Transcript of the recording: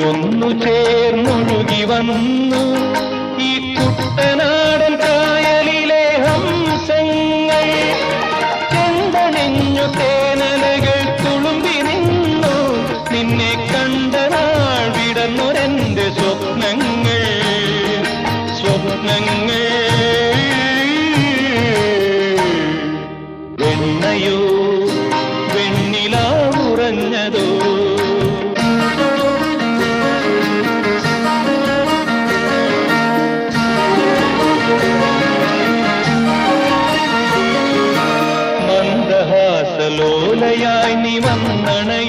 നീയൊന്നു ചേർന്നൊഴുകി വന്നു ഈ കുട്ടനാടൻ കായലിലെ ഹംസങ്ങൾ ചെന്തണിഞ്ഞു തേനലകൾ തുളുമ്പി നിന്നു നിന്നെ കണ്ട നാൾ വിടന്നൊരെന്റെ സ്വപ്നങ്ങൾ സ്വപ്നങ്ങൾ വെണ്ണയോ വെണ്ണിലാവുറഞ്ഞതോ മന്ദഹാസലോലയായി നീ വന്നണയ